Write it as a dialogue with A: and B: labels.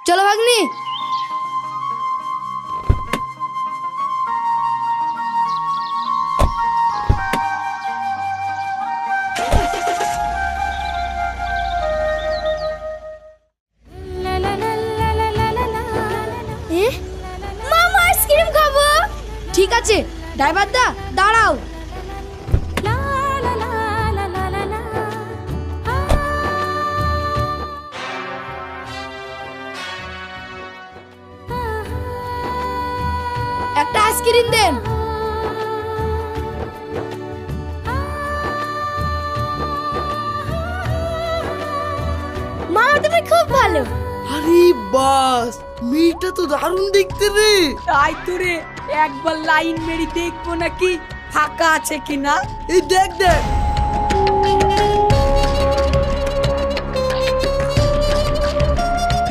A: চলো ভাগ্নি।
B: মামা আইসক্রিম খাবো।
A: ঠিক আছে ড্রাইভার দা দাঁড়াও। একটা আইসক্রিম দেন।
B: মা তুমি খুব ভালো।
C: আরে বাস, মেয়েটা তো দারুণ দেখতে রে।
D: তাই তো রে, একবার লাইন মেরে দেখবো নাকি ফাঁকা আছে কিনা।
C: এই দেখ দেখ।